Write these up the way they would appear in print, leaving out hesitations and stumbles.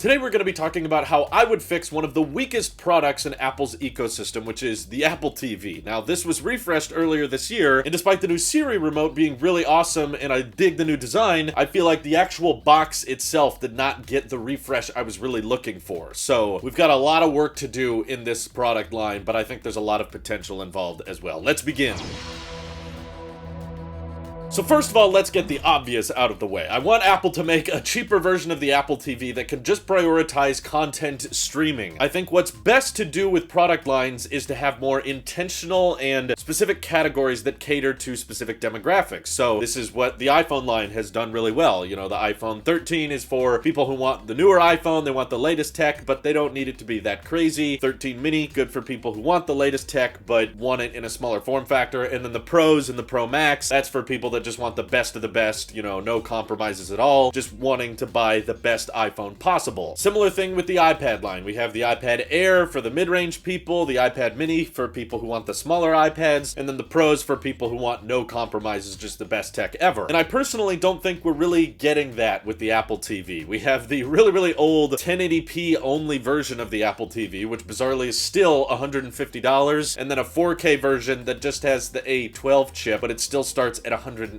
Today we're going to be talking about how I would fix one of the weakest products in Apple's ecosystem, which is the Apple TV. Now, this was refreshed earlier this year, and despite the new Siri remote being really awesome and I dig the new design, I feel like the actual box itself did not get the refresh I was really looking for. So, we've got a lot of work to do in this product line, but I think there's a lot of potential involved as well. Let's begin. So first of all, let's get the obvious out of the way. I want Apple to make a cheaper version of the Apple TV that can just prioritize content streaming. I think what's best to do with product lines is to have more intentional and specific categories that cater to specific demographics. So this is what the iPhone line has done really well. You know, the iPhone 13 is for people who want the newer iPhone, they want the latest tech, but they don't need it to be that crazy. 13 mini, good for people who want the latest tech, but want it in a smaller form factor. And then the Pros and the Pro Max, that's for people that just want the best of the best, you know, no compromises at all, just wanting to buy the best iPhone possible. Similar thing with the iPad line. We have the iPad Air for the mid-range people, the iPad Mini for people who want the smaller iPads, and then the Pros for people who want no compromises, just the best tech ever. And I personally don't think we're really getting that with the Apple TV. We have the really old 1080p only version of the Apple TV, which bizarrely is still $150, and then a 4K version that just has the A12 chip, but it still starts at $180.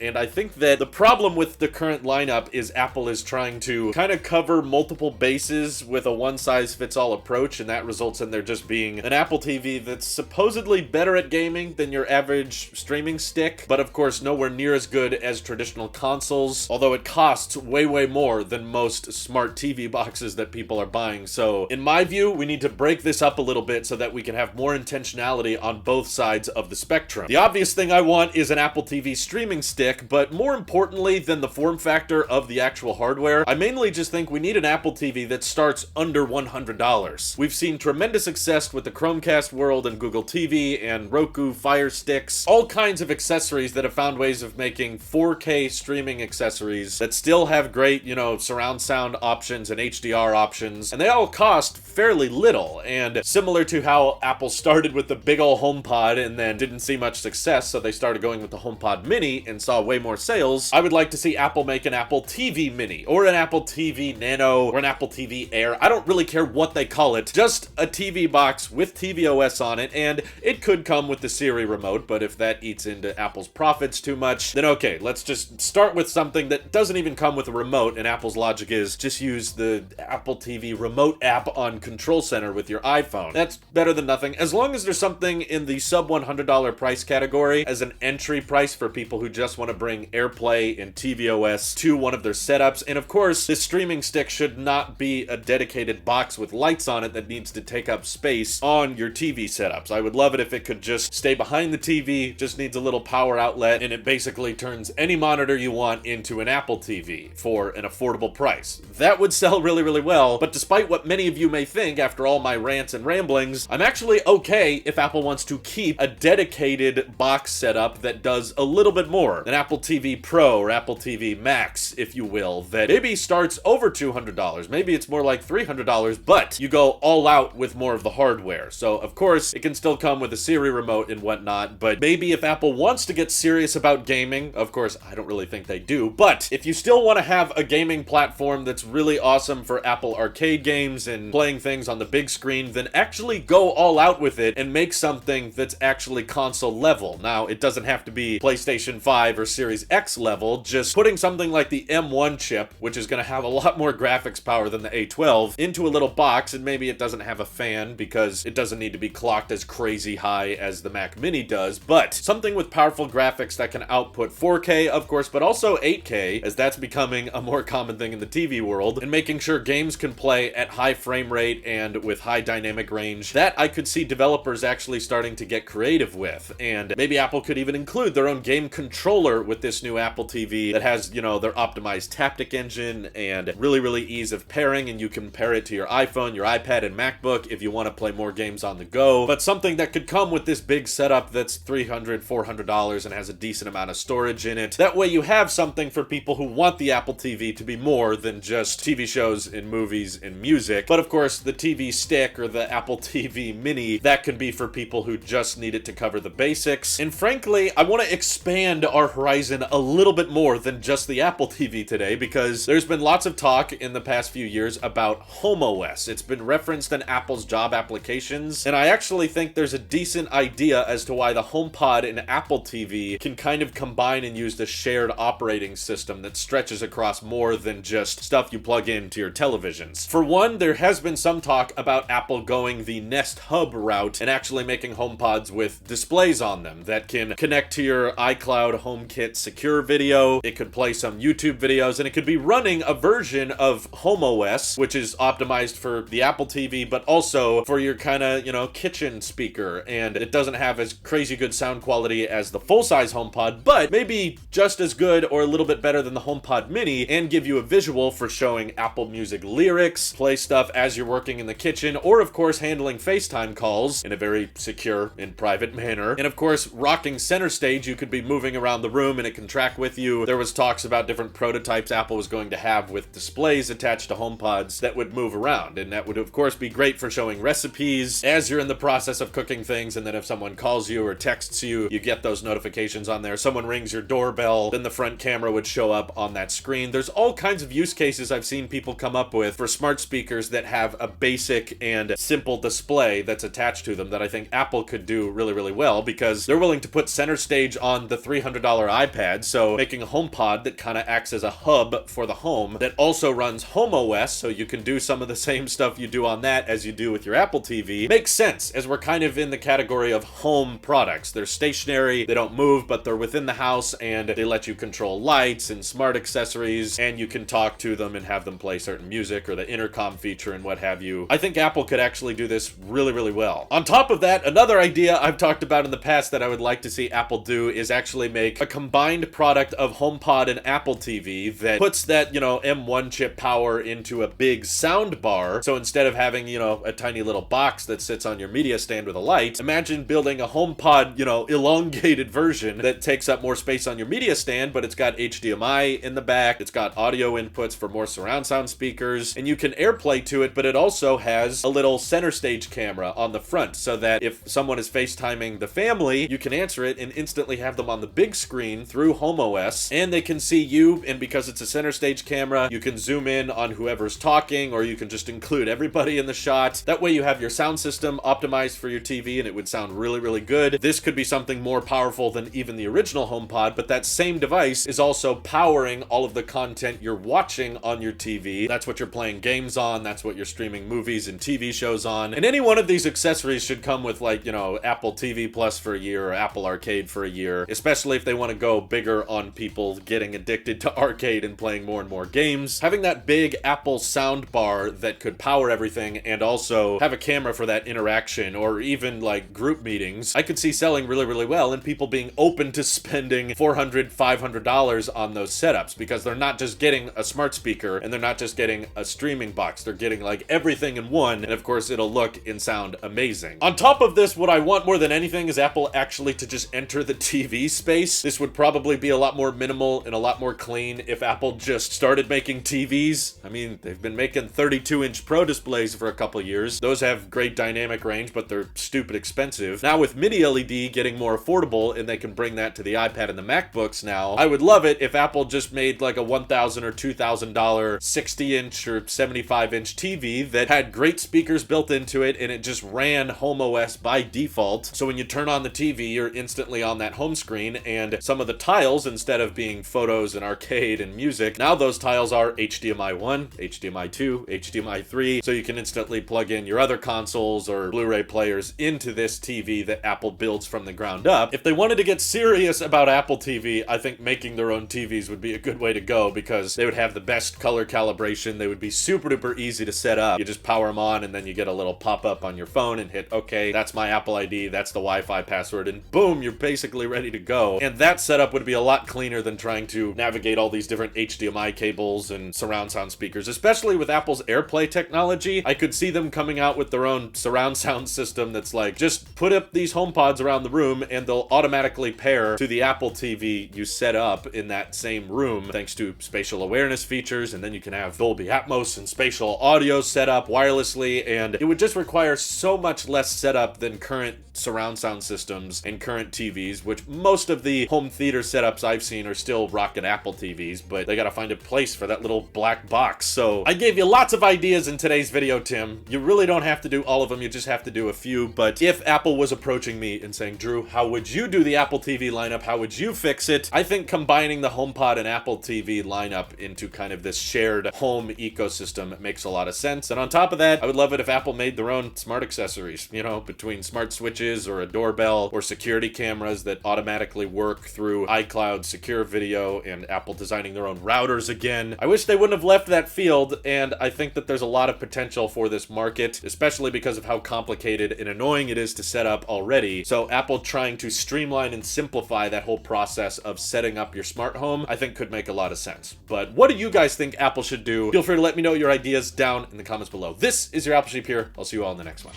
And I think that the problem with the current lineup is Apple is trying to kind of cover multiple bases with a one-size-fits-all approach, and that results in there just being an Apple TV that's supposedly better at gaming than your average streaming stick, but of course nowhere near as good as traditional consoles, although it costs way more than most smart TV boxes that people are buying. So in my view, we need to break this up a little bit so that we can have more intentionality on both sides of the spectrum. The obvious thing I want is an Apple TV streaming stick, but more importantly than the form factor of the actual hardware, I mainly just think we need an Apple TV that starts under $100. We've seen tremendous success with the Chromecast world and Google TV and Roku Fire Sticks, all kinds of accessories that have found ways of making 4K streaming accessories that still have great, you know, surround sound options and HDR options, and they all cost fairly little. And similar to how Apple started with the big ol' HomePod and then didn't see much success, so they started going with the HomePod Mini and saw way more sales, I would like to see Apple make an Apple TV Mini or an Apple TV Nano or an Apple TV Air. I don't really care what they call it, just a TV box with tvOS on it, and it could come with the Siri remote, but if that eats into Apple's profits too much, then okay, let's just start with something that doesn't even come with a remote, and Apple's logic is just use the Apple TV remote app on Control Center with your iPhone. That's better than nothing, as long as there's something in the sub $100 price category as an entry price for people who just want to bring AirPlay and tvOS to one of their setups. And of course, this streaming stick should not be a dedicated box with lights on it that needs to take up space on your TV setups. I would love it if it could just stay behind the TV, just needs a little power outlet, and it basically turns any monitor you want into an Apple TV for an affordable price. That would sell really well, but despite what many of you may think after all my rants and ramblings, I'm actually okay if Apple wants to keep a dedicated box setup that does a little bit more. An Apple TV Pro or Apple TV Max, if you will, that maybe starts over $200. Maybe it's more like $300, but you go all out with more of the hardware. So, of course, it can still come with a Siri remote and whatnot, but maybe if Apple wants to get serious about gaming, of course, I don't really think they do, but if you still want to have a gaming platform that's really awesome for Apple Arcade games and playing things on the big screen, then actually go all out with it and make something that's actually console level. Now, it doesn't have to be PlayStation 5 or Series X level, just putting something like the M1 chip, which is going to have a lot more graphics power than the A12, into a little box, and maybe it doesn't have a fan because it doesn't need to be clocked as crazy high as the Mac Mini does, but something with powerful graphics that can output 4K, of course, but also 8K, as that's becoming a more common thing in the TV world, and making sure games can play at high frame rate and with high dynamic range. That I could see developers actually starting to get creative with, and maybe Apple could even include their own game controller with this new Apple TV that has, you know, their optimized Taptic engine and really ease of pairing, and you can pair it to your iPhone, your iPad, and MacBook if you want to play more games on the go. But something that could come with this big setup that's $300, $400 and has a decent amount of storage in it. That way you have something for people who want the Apple TV to be more than just TV shows and movies and music. But of course, the TV Stick or the Apple TV Mini, that can be for people who just need it to cover the basics. And frankly, I want to expand our horizon a little bit more than just the Apple TV today, because there's been lots of talk in the past few years about Home OS. It's been referenced in Apple's job applications, and I actually think there's a decent idea as to why the HomePod and Apple TV can kind of combine and use the shared operating system that stretches across more than just stuff you plug into your televisions. For one, there has been some talk about Apple going the Nest Hub route and actually making HomePods with displays on them that can connect to your iCloud HomeKit secure video. It could play some YouTube videos, and it could be running a version of Home OS, which is optimized for the Apple TV, but also for your kind of, kitchen speaker. And it doesn't have as crazy good sound quality as the full-size HomePod, but maybe just as good or a little bit better than the HomePod Mini, and give you a visual for showing Apple Music lyrics, play stuff as you're working in the kitchen, or of course handling FaceTime calls in a very secure and private manner. And of course, rocking center stage, you could be moving around the room and it can track with you. There was talks about different prototypes Apple was going to have with displays attached to HomePods that would move around, and that would of course be great for showing recipes as you're in the process of cooking things, and then if someone calls you or texts you, you get those notifications on there. Someone rings your doorbell, then the front camera would show up on that screen. There's all kinds of use cases I've seen people come up with for smart speakers that have a basic and simple display that's attached to them that I think Apple could do really, really well, because they're willing to put center stage on the $300 iPad, so making a HomePod that kind of acts as a hub for the home that also runs Home OS, so you can do some of the same stuff you do on that as you do with your Apple TV, makes sense, as we're kind of in the category of home products. They're stationary, they don't move, but they're within the house, and they let you control lights and smart accessories, and you can talk to them and have them play certain music or the intercom feature and what have you. I think Apple could actually do this really, really well. On top of that, another idea I've talked about in the past that I would like to see Apple do is actually make a combined product of HomePod and Apple TV that puts that, M1 chip power into a big sound bar. So instead of having, a tiny little box that sits on your media stand with a light, imagine building a HomePod, elongated version that takes up more space on your media stand, but it's got HDMI in the back, it's got audio inputs for more surround sound speakers, and you can AirPlay to it, but it also has a little center stage camera on the front, so that if someone is FaceTiming the family, you can answer it and instantly have them on the big screen through Home OS, and they can see you, and because it's a center stage camera, you can zoom in on whoever's talking, or you can just include everybody in the shot. That way you have your sound system optimized for your TV, and it would sound really, really good. This could be something more powerful than even the original HomePod, but that same device is also powering all of the content you're watching on your TV. That's what you're playing games on, that's what you're streaming movies and TV shows on. And any one of these accessories should come with, like, Apple TV Plus for a year or Apple Arcade for a year, especially if they want to go bigger on people getting addicted to arcade and playing more and more games. Having that big Apple sound bar that could power everything and also have a camera for that interaction, or even like group meetings, I could see selling really, really well, and people being open to spending $400, $500 on those setups, because they're not just getting a smart speaker and they're not just getting a streaming box, they're getting like everything in one, and of course it'll look and sound amazing. On top of this, what I want more than anything is Apple actually to just enter the TV space. This would probably be a lot more minimal and a lot more clean if Apple just started making TVs. I mean, they've been making 32-inch Pro displays for a couple years. Those have great dynamic range, but they're stupid expensive. Now with mini LED getting more affordable, and they can bring that to the iPad and the MacBooks now, I would love it if Apple just made like a $1,000 or $2,000 60-inch or 75-inch TV that had great speakers built into it, and it just ran Home OS by default. So when you turn on the TV, you're instantly on that home screen, and some of the tiles, instead of being photos and arcade and music, now those tiles are HDMI 1, HDMI 2, HDMI 3, so you can instantly plug in your other consoles or Blu-ray players into this TV that Apple builds from the ground up. If they wanted to get serious about Apple TV, I think making their own TVs would be a good way to go, because they would have the best color calibration, they would be super duper easy to set up. You just power them on, and then you get a little pop-up on your phone and hit okay, that's my Apple ID, that's the Wi-Fi password, and boom, you're basically ready to go. And that setup would be a lot cleaner than trying to navigate all these different HDMI cables and surround sound speakers. Especially with Apple's AirPlay technology, I could see them coming out with their own surround sound system that's like, just put up these HomePods around the room and they'll automatically pair to the Apple TV you set up in that same room, thanks to spatial awareness features, and then you can have Dolby Atmos and spatial audio set up wirelessly, and it would just require so much less setup than current surround sound systems and current TVs, which most of the home theater setups I've seen are still rocking Apple TVs, but they gotta find a place for that little black box. So I gave you lots of ideas in today's video, Tim. You really don't have to do all of them, you just have to do a few. But if Apple was approaching me and saying, Drew, how would you do the Apple TV lineup? How would you fix it? I think combining the HomePod and Apple TV lineup into kind of this shared home ecosystem makes a lot of sense. And on top of that, I would love it if Apple made their own smart accessories, you know, between smart switches or a doorbell or security cameras that automatically work through iCloud secure video and Apple designing their own routers again. I wish they wouldn't have left that field, and I think that there's a lot of potential for this market, especially because of how complicated and annoying it is to set up already. So Apple trying to streamline and simplify that whole process of setting up your smart home, I think could make a lot of sense. But what do you guys think Apple should do? Feel free to let me know your ideas down in the comments below. This is your Apple Sheep here. I'll see you all in the next one.